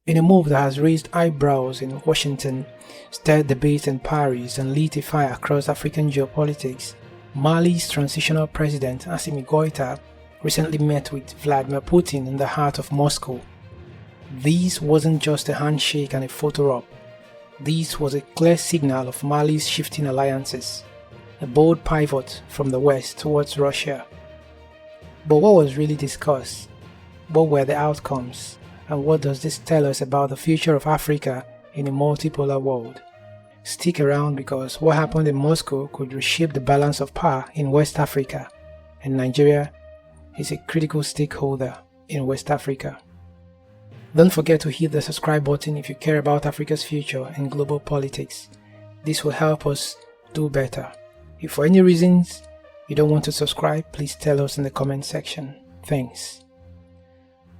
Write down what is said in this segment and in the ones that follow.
In a move that has raised eyebrows in Washington, stirred debates in Paris, and lit a fire across African geopolitics, Mali's transitional president Assimi Goïta recently met with Vladimir Putin in the heart of Moscow. This wasn't just a handshake and a photo op. This was a clear signal of Mali's shifting alliances, a bold pivot from the West towards Russia. But what was really discussed? What were the outcomes? And what does this tell us about the future of Africa in a multipolar world? Stick around, because what happened in Moscow could reshape the balance of power in West Africa, and Nigeria is a critical stakeholder in West Africa. Don't forget to hit the subscribe button if you care about Africa's future in global politics. This will help us do better. If for any reasons you don't want to subscribe, please tell us in the comment section. Thanks.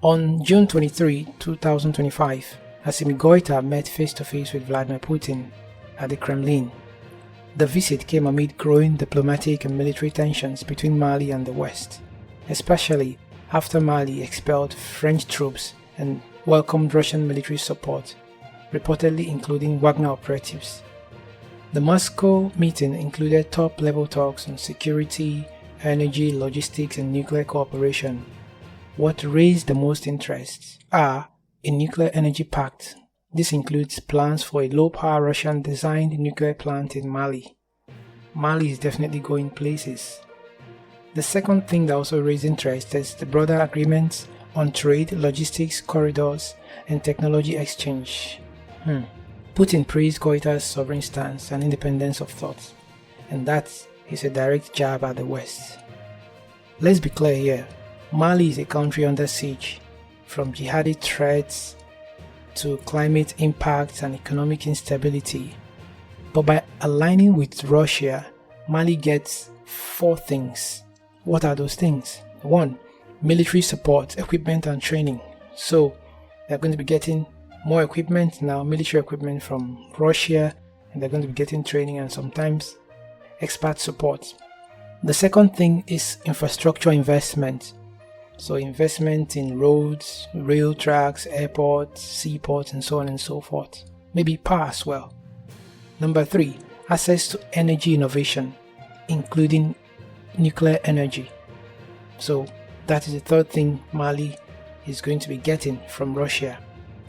On June 23, 2025, Assimi Goïta met face-to-face with Vladimir Putin at the Kremlin. The visit came amid growing diplomatic and military tensions between Mali and the West, especially after Mali expelled French troops and welcomed Russian military support, reportedly including Wagner operatives. The Moscow meeting included top-level talks on security, energy, logistics, and nuclear cooperation. What raised the most interest are a nuclear energy pact. This includes plans for a low-power Russian-designed nuclear plant in Mali. Mali is definitely going places. The second thing that also raised interest is the broader agreements on trade, logistics, corridors, and technology exchange. Putin praised Goïta's sovereign stance and independence of thought, and that is a direct jab at the West. Let's be clear here. Mali is a country under siege, from jihadi threats to climate impacts and economic instability. But by aligning with Russia, Mali gets 4 things. What are those things? 1. Military support, equipment and training. So they're going to be getting more equipment now, military equipment from Russia, and they're going to be getting training and sometimes expert support. The second thing is infrastructure investment. So investment in roads, rail tracks, airports, seaports, and so on and so forth. Maybe power as well. Number 3, access to energy innovation, including nuclear energy. So that is the third thing Mali is going to be getting from Russia.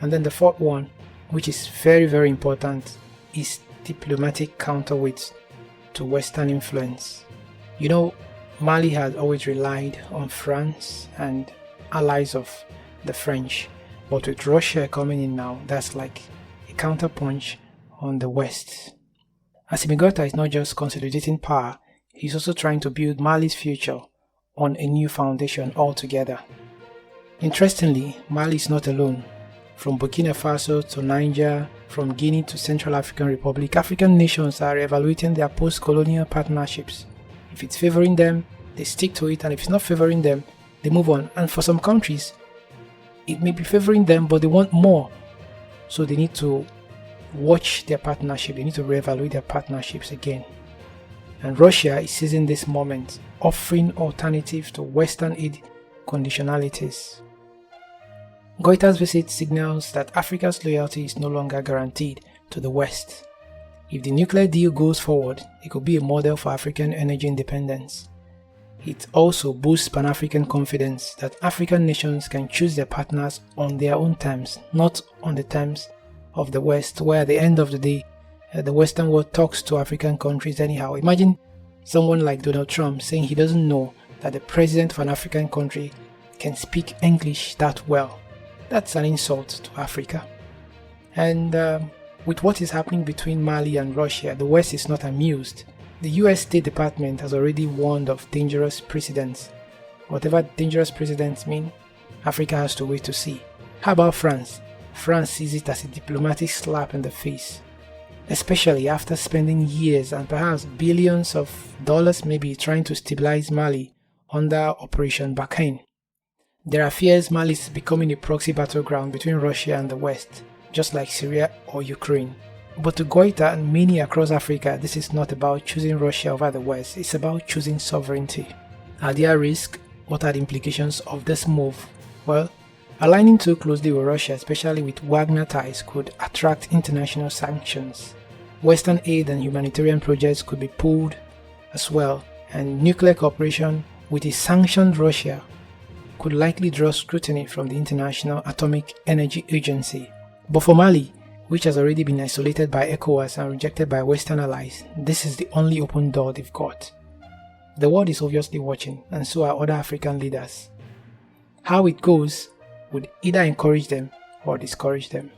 And then the fourth one, which is very, very important, is diplomatic counterweights to Western influence. You know, Mali has always relied on France and allies of the French, but with Russia coming in now, that's like a counterpunch on the West. Assimi Goïta is not just consolidating power, he's also trying to build Mali's future on a new foundation altogether. Interestingly, Mali is not alone. From Burkina Faso to Niger, from Guinea to Central African Republic, African nations are evaluating their post-colonial partnerships. If it's favoring them, they stick to it, and if it's not favoring them, they move on. And for some countries, it may be favoring them, but they want more. So they need to watch their partnership, they need to reevaluate their partnerships again. And Russia is seizing this moment, offering alternatives to Western aid conditionalities. Goïta's visit signals that Africa's loyalty is no longer guaranteed to the West. If the nuclear deal goes forward, it could be a model for African energy independence. It also boosts Pan-African confidence that African nations can choose their partners on their own terms, not on the terms of the West, where at the end of the day, the Western world talks to African countries anyhow. Imagine someone like Donald Trump saying he doesn't know that the president of an African country can speak English that well. That's an insult to Africa. And with what is happening between Mali and Russia, the West is not amused. The US State Department has already warned of dangerous precedents. Whatever dangerous precedents mean, Africa has to wait to see. How about France? France sees it as a diplomatic slap in the face, especially after spending years and perhaps billions of dollars maybe trying to stabilize Mali under Operation Barkhane. There are fears Mali is becoming a proxy battleground between Russia and the West, just like Syria or Ukraine. But to Goïta and many across Africa, this is not about choosing Russia over the West, it's about choosing sovereignty. Are there risks? What are the implications of this move? Well, Aligning too closely with Russia, especially with Wagner ties, could attract international sanctions. Western aid and humanitarian projects could be pulled as well, and nuclear cooperation with a sanctioned Russia could likely draw scrutiny from the International Atomic Energy Agency. But for Mali, which has already been isolated by ECOWAS and rejected by Western allies, this is the only open door they've got. The world is obviously watching, and so are other African leaders. How it goes would either encourage them or discourage them.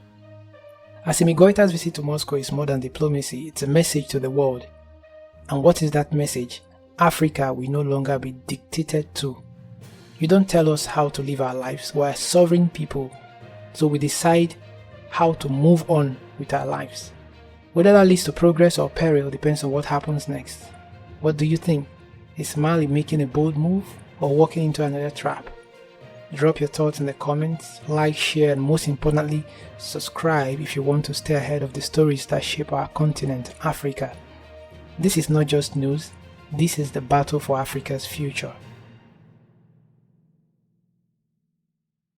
Assimi Goïta's visit to Moscow is more than diplomacy, it's a message to the world. And what is that message? Africa will no longer be dictated to. You don't tell us how to live our lives, we're sovereign people, so we decide how to move on with our lives. Whether that leads to progress or peril depends on what happens next. What do you think? Is Mali making a bold move or walking into another trap? Drop your thoughts in the comments, like, share, and most importantly, subscribe if you want to stay ahead of the stories that shape our continent, Africa. This is not just news, this is the battle for Africa's future.